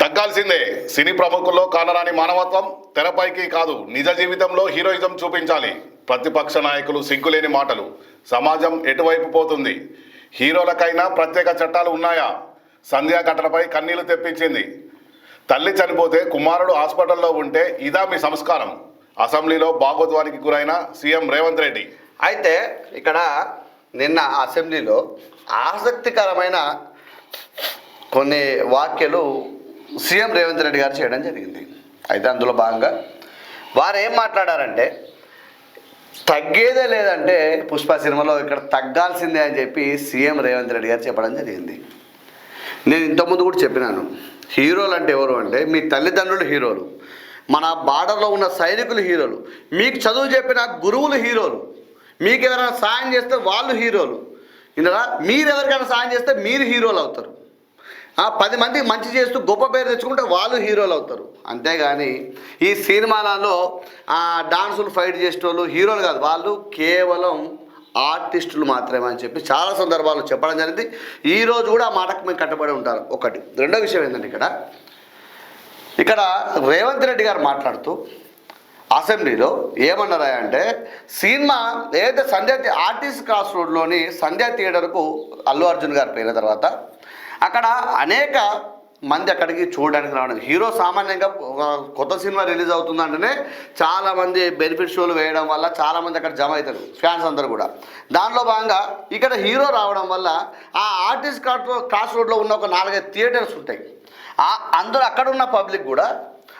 తగ్గాల్సిందే. సినీ ప్రముఖుల్లో కానరాని మానవత్వం తెరపైకి కాదు నిజ జీవితంలో హీరోయిజం చూపించాలి. ప్రతిపక్ష నాయకులు సిగ్గులేని మాటలు. సమాజం ఎటువైపు పోతుంది? హీరోలకైనా ప్రత్యేక చట్టాలు ఉన్నాయా? సంధ్యా ఘటనపై కన్నీళ్లు తెప్పించింది. తల్లి చనిపోతే కుమారుడు హాస్పిటల్లో ఉంటే ఇదా మీ సంస్కారం? అసెంబ్లీలో భాగోద్వానికి గురైన సీఎం రేవంత్ రెడ్డి. అయితే ఇక్కడ నిన్న అసెంబ్లీలో ఆసక్తికరమైన కొన్ని వ్యాఖ్యలు సీఎం రేవంత్ రెడ్డి గారు చేయడం జరిగింది. అయితే అందులో భాగంగా వారు ఏం మాట్లాడారంటే, తగ్గేదే లేదంటే పుష్ప సినిమాలో ఇక్కడ తగ్గాల్సిందే అని చెప్పి సీఎం రేవంత్ రెడ్డి గారు చెప్పడం జరిగింది. నేను ఇంతకుముందు కూడా చెప్పినాను, హీరోలు అంటే ఎవరు అంటే మీ తల్లిదండ్రులు హీరోలు, మన బార్డర్లో ఉన్న సైనికులు హీరోలు, మీకు చదువు చెప్పిన గురువులు హీరోలు, మీకు ఎవరైనా సాయం చేస్తే వాళ్ళు హీరోలు, ఇలా మీరు ఎవరికైనా సాయం చేస్తే మీరు హీరోలు అవుతారు. 10 మందికి మంచి చేస్తూ గొప్ప పేరు తెచ్చుకుంటే వాళ్ళు హీరోలు అవుతారు. అంతేగాని ఈ సినిమాలలో డాన్సులు ఫైట్ చేసేటోళ్ళు హీరోలు కాదు, వాళ్ళు కేవలం ఆర్టిస్టులు మాత్రమే అని చెప్పి చాలా సందర్భాల్లో చెప్పడం జరిగింది. ఈరోజు కూడా ఆ మాటకు మేము కట్టుబడి ఉంటారు. ఒకటి. రెండో విషయం ఏంటంటే, ఇక్కడ రేవంత్ రెడ్డి గారు మాట్లాడుతూ అసెంబ్లీలో ఏమన్నారా అంటే, సినిమా ఏదైతే సంధ్యా ఆర్టిస్ట్ క్రాస్ రోడ్లోని సంధ్యా థియేటర్కు అల్లు అర్జున్ గారు పోయిన తర్వాత అక్కడ అనేక మంది అక్కడికి చూడడానికి రావడం. హీరో సామాన్యంగా ఒక కొత్త సినిమా రిలీజ్ అవుతుందంటేనే చాలామంది బెనిఫిట్ షోలు వేయడం వల్ల చాలామంది అక్కడ జమ అవుతారు, ఫ్యాన్స్ అందరూ కూడా. దానిలో భాగంగా ఇక్కడ హీరో రావడం వల్ల ఆ ఆర్టిస్ట్ క్రాస్ రోడ్లో ఉన్న ఒక 4-5 థియేటర్స్ ఉంటాయి. అందరూ అక్కడ ఉన్న పబ్లిక్ కూడా,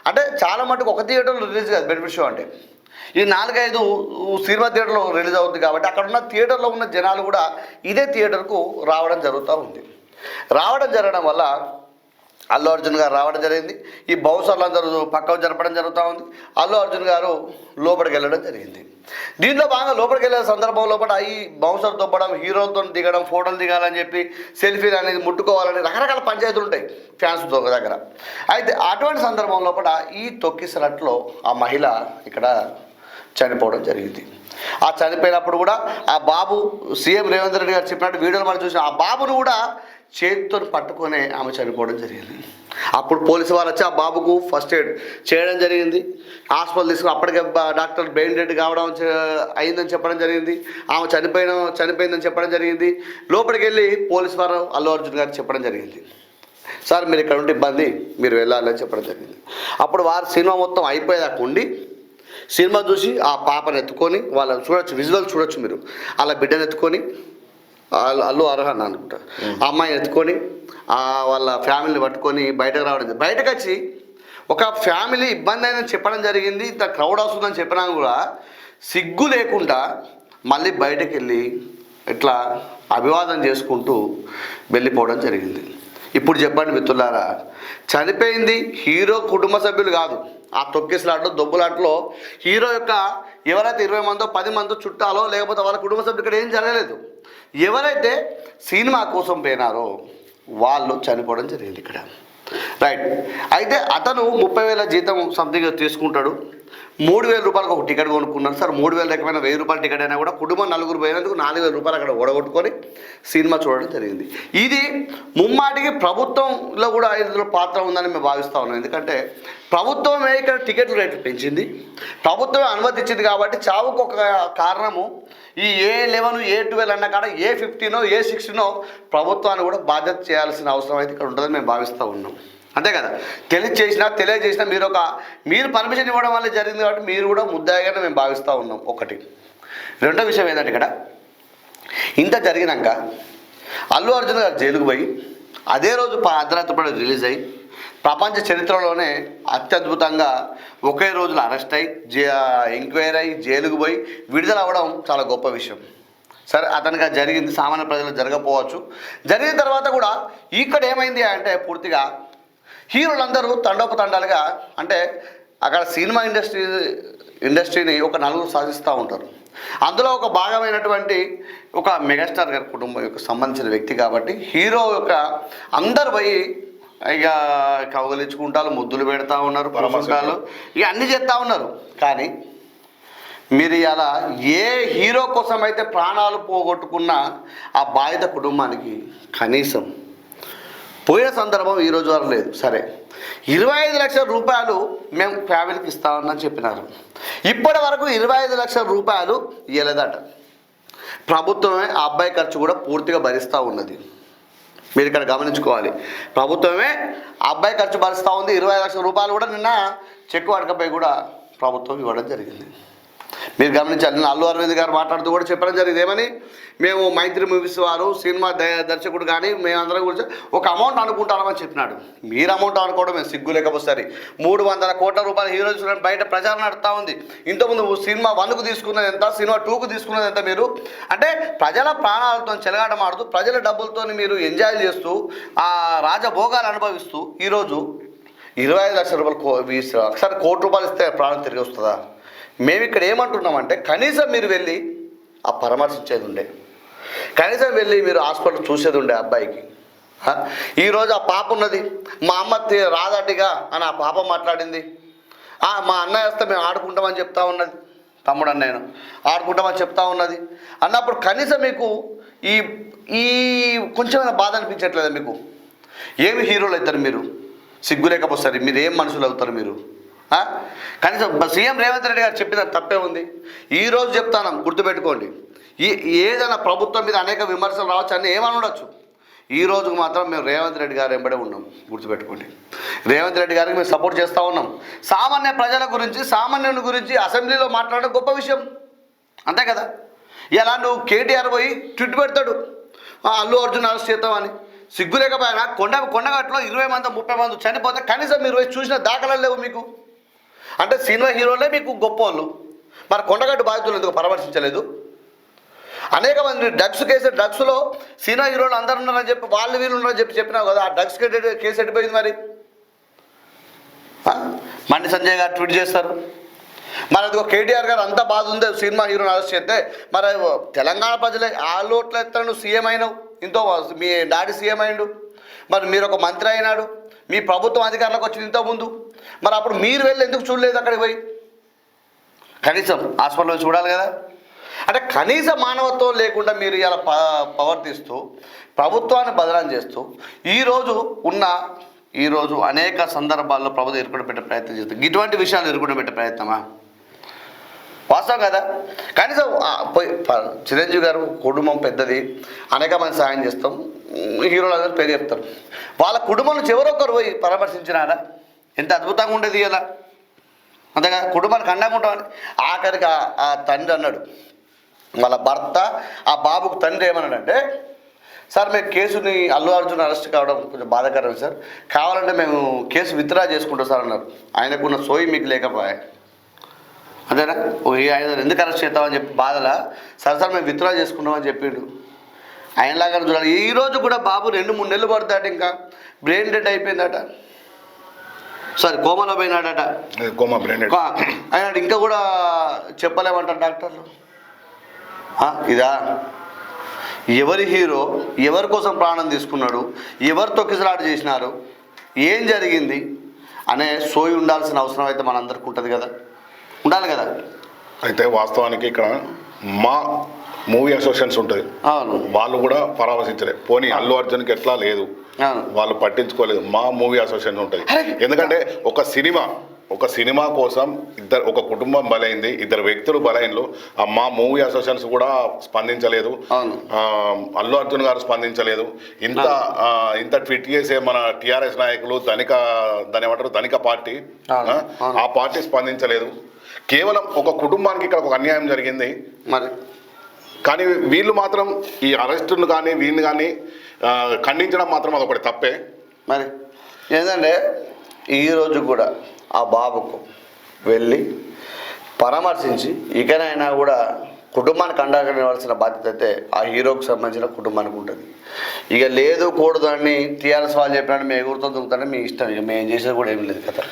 అంటే చాలా మటుకు ఒక థియేటర్లో రిలీజ్ కాదు బెనిఫిట్ షో అంటే, ఈ 4-5 సినిమా థియేటర్లో రిలీజ్ అవుతుంది. కాబట్టి అక్కడ ఉన్న థియేటర్లో ఉన్న జనాలు కూడా ఇదే థియేటర్కు రావడం జరుగుతూ ఉంది. రావడం జరగడం వల్ల అల్లు అర్జున్ గారు రావడం జరిగింది. ఈ బౌన్సర్లందరూ పక్కకు జరపడం జరుగుతూ ఉంది. అల్లు అర్జున్ గారు లోపలికి వెళ్ళడం జరిగింది. దీంట్లో బాగా లోపలికి వెళ్ళే సందర్భంలో కూడా ఈ బౌన్సర్ దొబ్బడం, హీరోతో దిగడం, ఫోటోలు దిగాలని చెప్పి, సెల్ఫీలు అనేది ముట్టుకోవాలని రకరకాల పంచాయతీలు ఉంటాయి ఫ్యాన్స్ దగ్గర. అయితే అటువంటి సందర్భంలో కూడా ఈ తొక్కిసలట్లో ఆ మహిళ ఇక్కడ చనిపోవడం జరిగింది. ఆ చనిపోయినప్పుడు కూడా ఆ బాబు సీఎం రేవంత్ రెడ్డి గారు చెప్పినట్టు వీడియోలు మనం చూసిన ఆ బాబును కూడా చేతితో పట్టుకొని ఆమె చనిపోవడం జరిగింది. అప్పుడు పోలీసు వారు వచ్చి ఆ బాబుకు ఫస్ట్ ఎయిడ్ చేయడం జరిగింది. హాస్పిటల్ తీసుకుని అప్పటికే డాక్టర్ బ్రెయిన్ డెడ్ కావడం అయిందని చెప్పడం జరిగింది. ఆమె చనిపోయిందని చెప్పడం జరిగింది. లోపలికి వెళ్ళి పోలీసు వారు అల్లు అర్జున్ గారు చెప్పడం జరిగింది, సార్ మీరు ఇక్కడ ఉంటే ఇబ్బంది, మీరు వెళ్ళాలని చెప్పడం జరిగింది. అప్పుడు వారు సినిమా మొత్తం అయిపోయేదాకా ఉండి సినిమా చూసి ఆ పాపను ఎత్తుకొని, వాళ్ళని చూడొచ్చు, విజువల్ చూడొచ్చు మీరు, అలా బిడ్డను ఎత్తుకొని, అల్లు అర్హన్ అనుకుంటా, ఆ అమ్మాయిని ఎత్తుకొని వాళ్ళ ఫ్యామిలీని పట్టుకొని బయటకు రావడం. బయటకు వచ్చి ఒక ఫ్యామిలీ ఇబ్బంది అయిందని చెప్పడం జరిగింది. ఇంత క్రౌడ్ వస్తుందని చెప్పినా కూడా సిగ్గు లేకుండా మళ్ళీ బయటకు వెళ్ళి ఇట్లా అభివాదం చేసుకుంటూ వెళ్ళిపోవడం జరిగింది. ఇప్పుడు చెప్పండి మిత్రులారా, చనిపోయింది హీరో కుటుంబ సభ్యులు కాదు. ఆ తొక్కిసలాట్లో దొబ్బులాట్లో హీరో యొక్క ఎవరైతే 20 మందో 10 మందో చుట్టాలో లేకపోతే వాళ్ళ కుటుంబ సభ్యులు ఇక్కడ ఏం జరగలేదు. ఎవరైతే సినిమా కోసం పోయినారో వాళ్ళు చనిపోవడం జరిగింది ఇక్కడ. రైట్. అయితే అతను 30,000 జీతం సంథింగ్ తీసుకుంటాడు. 3,000 రూపాయలకు ఒక టికెట్ కొనుక్కున్నాడు. సార్ 3,000 రకమైన 1,000 రూపాయల టికెట్ అయినా కూడా కుటుంబం 4 పోయినందుకు 4,000 రూపాయలు అక్కడ ఓడగొట్టుకొని సినిమా చూడడం జరిగింది. ఇది ముమ్మాటికి ప్రభుత్వంలో కూడా ఇందులో పాత్ర ఉందని మేము భావిస్తూ ఉన్నాం. ఎందుకంటే ప్రభుత్వమే ఇక్కడ టికెట్ల రేట్లు పెంచింది, ప్రభుత్వమే అనుమతించింది. కాబట్టి చావుకు ఒక కారణము ఈ A11 A12 అన్న కాడ A15 A16 ప్రభుత్వాన్ని కూడా బాధ్యత చేయాల్సిన అవసరం అయితే ఇక్కడ ఉంటుందని మేము భావిస్తూ ఉన్నాం. అంతే కదా, తెలియజేసినా మీరు పర్మిషన్ ఇవ్వడం వల్ల జరిగింది కాబట్టి మీరు కూడా ముద్దాయిగానే మేము భావిస్తూ ఉన్నాం. ఒకటి. రెండో విషయం ఏంటంటే, ఇక్కడ ఇంత జరిగినాక అల్లు అర్జున్ గారు జైలుకు పోయి అదే రోజు అర్ధరాత్రి పూట రిలీజ్ అయ్యి ప్రపంచ చరిత్రలోనే అత్యద్భుతంగా ఒకే రోజులో అరెస్ట్ అయ్యి ఎంక్వైరీ అయ్యి జైలుకు పోయి విడుదల అవ్వడం చాలా గొప్ప విషయం. సరే, అతనికి అది జరిగింది, సామాన్య ప్రజలకు జరగకపోవచ్చు. జరిగిన తర్వాత కూడా ఇక్కడ ఏమైంది అంటే, పూర్తిగా హీరోలందరూ తండోపతండాలుగా, అంటే అక్కడ సినిమా ఇండస్ట్రీని ఒక నలుగురు సాధిస్తూ ఉంటారు. అందులో ఒక భాగమైనటువంటి ఒక మెగాస్టార్ గారి కుటుంబం యొక్క సంబంధించిన వ్యక్తి కాబట్టి హీరో యొక్క అందరు పోయి ఇక కౌగలించుకుంటారు, ముద్దులు పెడతా ఉన్నారు, పరమశాలు ఇక అన్నీ చేస్తూ ఉన్నారు. కానీ మీరు ఇలా ఏ హీరో కోసం అయితే ప్రాణాలు పోగొట్టుకున్న ఆ బాధిత కుటుంబానికి కనీసం పోయిన సందర్భం ఈ రోజు వరకు లేదు. సరే, 25 లక్షల రూపాయలు మేము ఫ్యామిలీకి ఇస్తామని చెప్పినారు. ఇప్పటి వరకు 25 లక్షల రూపాయలు ఇవ్వలేదట. ప్రభుత్వమే ఆ అబ్బాయి ఖర్చు కూడా పూర్తిగా భరిస్తూ ఉన్నది. మీరు ఇక్కడ గమనించుకోవాలి, ప్రభుత్వమే ఆ అబ్బాయి ఖర్చు భరిస్తూ ఉంది. 25 లక్షల రూపాయలు కూడా నిన్న చెక్కు అడకపై కూడా ప్రభుత్వం ఇవ్వడం జరిగింది. మీరు గమనించాలి. నిన్న అల్లు అరవింద్ గారు మాట్లాడుతూ కూడా చెప్పడం జరిగింది. ఏమని, మేము మైత్రి మూవీస్ వారు సినిమా దర్శకుడు కానీ మేమందరం గురించి ఒక అమౌంట్ అనుకుంటామని చెప్పినాడు. మీరు అమౌంట్ అనుకోవడం మేము సిగ్గు లేకపోతే 300 కోట్ల రూపాయలు హీరోస్ బయట ప్రచారం నడుస్తూ ఉంది. ఇంతకుముందు సినిమా 1కు తీసుకున్నది ఎంత, సినిమా 2కు తీసుకున్నది ఎంత? మీరు అంటే ప్రజల ప్రాణాలతో చెలగాటమాడుతూ ప్రజల డబ్బులతో మీరు ఎంజాయ్ చేస్తూ ఆ రాజభోగాలు అనుభవిస్తూ ఈరోజు 25 లక్షల రూపాయలు ఒకసారి కోటి రూపాయలు ఇస్తే ప్రాణం తిరిగి వస్తుందా? మేము ఇక్కడ ఏమంటున్నామంటే కనీసం మీరు వెళ్ళి ఆ పరామర్శించేది ఉండే, కనీసం వెళ్ళి మీరు హాస్పిటల్ చూసేది ఉండే అబ్బాయికి. ఈరోజు ఆ పాప ఉన్నది, మా అమ్మ రాదటిగా అని ఆ పాప మాట్లాడింది. మా అన్నయ్య వస్తే మేము ఆడుకుంటామని చెప్తా ఉన్నది, తమ్ముడు అన్నయ్యను ఆడుకుంటామని చెప్తా ఉన్నది అన్నప్పుడు కనీసం మీకు ఈ ఈ కొంచెమైనా బాధ అనిపించట్లేదా? మీకు ఏమి హీరోలు అవుతారు మీరు? సిగ్గు లేకపోతే మీరు ఏం మనుషులు అవుతారు మీరు? కనీసం సీఎం రేవంత్ రెడ్డి గారు చెప్పిన తప్పే ఉంది. ఈరోజు చెప్తాను, గుర్తుపెట్టుకోండి. ఏదైనా ప్రభుత్వం మీద అనేక విమర్శలు రావచ్చు, అన్నీ ఏమని ఉండొచ్చు. ఈ రోజుకు మాత్రం మేము రేవంత్ రెడ్డి గారు వెంబడే ఉన్నాం. గుర్తుపెట్టుకోండి, రేవంత్ రెడ్డి గారికి మేము సపోర్ట్ చేస్తూ ఉన్నాం. సామాన్య ప్రజల గురించి, సామాన్యుని గురించి అసెంబ్లీలో మాట్లాడడం గొప్ప విషయం, అంతే కదా. ఇలా నువ్వు కేటీఆర్ పోయి ట్విట్ పెడతాడు, అల్లు అర్జున్ అరెస్ట్ చేద్దామని. సిగ్గు లేకపోయినా కొండగట్లో 20 మంది 30 మంది చనిపోతే కనీసం మీరు పోయి చూసిన దాఖలాలు లేవు మీకు. అంటే సినిమా హీరోలే మీకు గొప్ప వాళ్ళు, మరి కొండగట్టు బాధితులు ఎందుకు పరామర్శించలేదు? అనేక మంది డ్రగ్స్లో సినిమా హీరోలు అందరు ఉన్నారని చెప్పి వీళ్ళు ఉన్నారని చెప్పినావు కదా. ఆ డ్రగ్స్ కేసు ఎట్టిపోయింది మరి? మండి సంజయ్ గారు ట్వీట్ చేస్తారు. మరి అదిగో కేటీఆర్ గారు అంత బాధ ఉంది సినిమా హీరోని అరెస్ట్ చేస్తే, మరి తెలంగాణ ప్రజలే ఆ లోట్లు ఎత్తాను. నువ్వు సీఎం అయినావు, ఇంతో మీ డాడీ సీఎం అయిండు, మరి మీరు ఒక మంత్రి అయినాడు, మీ ప్రభుత్వం అధికారంలోకి వచ్చింది ఇంత ముందు. మరి అప్పుడు మీరు వెళ్ళి ఎందుకు చూడలేదు అక్కడికి పోయి? కనీసం హాస్పిటల్లో చూడాలి కదా. అంటే కనీస మానవత్వం లేకుండా మీరు ఇలా ప్రవర్తిస్తూ ప్రభుత్వాన్ని బదనాం చేస్తూ ఈరోజు అనేక సందర్భాల్లో ప్రభుత్వం ఎరుకుని పెట్టే ప్రయత్నం చేస్తుంది. ఇటువంటి విషయాలు ఎరుకుని పెట్టే ప్రయత్నమా? వాస్తవం కదా. కనీసం చిరంజీవి గారు కుటుంబం పెద్దది, అనేక మంది సాయం చేస్తాం, హీరోలు అందరూ పేరు చెప్తారు. వాళ్ళ కుటుంబం నుంచి ఎవరొకరు పోయి పరామర్శించినారా? ఎంత అద్భుతంగా ఉండేది ఇలా, అంతేగా. కుటుంబానికి అండగా ఉంటామని ఆఖరికి ఆ తండ్రి అన్నాడు, వాళ్ళ భర్త ఆ బాబుకు తండ్రి ఏమన్నాడంటే, సార్ మేము కేసుని అల్లు అర్జున్ అరెస్ట్ కావడం కొంచెం బాధాకరం సార్, కావాలంటే మేము కేసు విత్డ్రా చేసుకుంటాం సార్ అన్నారు. ఆయనకున్న సోయి మీకు లేకపోయా, అంతేనా? ఆయన ఎందుకు అరెస్ట్ చేస్తామని చెప్పి బాధలా, సార్ మేము విత్డ్రా చేసుకుంటామని చెప్పిండు. ఆయనలాగా చూడాలి. ఈరోజు కూడా బాబు 2-3 నెలలు పడతాట, ఇంకా బ్రెయిన్ డెడ్ అయిపోయిందట, సారీ కోమాలో పోయినాడట. ఆయన ఇంకా కూడా చెప్పలేమంటారు డాక్టర్లు. ఇదా ఎవరి హీరో, ఎవరి కోసం ప్రాణం తీసుకున్నాడు, ఎవరు తొక్కిసలాట చేసినారు, ఏం జరిగింది అనే సోయి ఉండాల్సిన అవసరం అయితే మనందరికీ ఉంటుంది కదా, ఉండాలి కదా. అయితే వాస్తవానికి ఇక్కడ మా మూవీ అసోసియేషన్స్ ఉంటుంది, వాళ్ళు కూడా పరామర్శించలేదు. పోనీ అల్లు అర్జున్కి ఎట్లా లేదు, వాళ్ళు పట్టించుకోలేదు. మా మూవీ అసోసియేషన్ ఉంటుంది. ఎందుకంటే ఒక సినిమా కోసం ఒక కుటుంబం బలైంది, 2 వ్యక్తులు బలైనలు. మా మూవీ అసోసియేషన్స్ కూడా స్పందించలేదు, అల్లు అర్జున్ గారు స్పందించలేదు. ఇంత ట్వీట్ చేసే మన టీఆర్ఎస్ నాయకులు దాని ఏమంటారు ధనిక పార్టీ, ఆ పార్టీ స్పందించలేదు. కేవలం ఒక కుటుంబానికి ఇక్కడ ఒక అన్యాయం జరిగింది మరి, కానీ వీళ్ళు మాత్రం ఈ అరెస్టును కానీ వీళ్ళని కానీ ఖండించడం మాత్రం అదొకటి తప్పే. మరి ఏంటంటే ఈరోజు కూడా ఆ బాబుకు వెళ్ళి పరామర్శించి ఇకనైనా కూడా కుటుంబానికి అండగా నిలవాల్సిన బాధ్యత అయితే ఆ హీరోకి సంబంధించిన కుటుంబానికి ఉంటుంది. ఇక లేదు కూడదు అని టీఆర్ఎస్ వాళ్ళు చెప్పినట్టు మేము ఎగురుతో దుంగుతానే మీ ఇష్టం, ఇక మేము చేసేది కూడా ఏం లేదు కదా.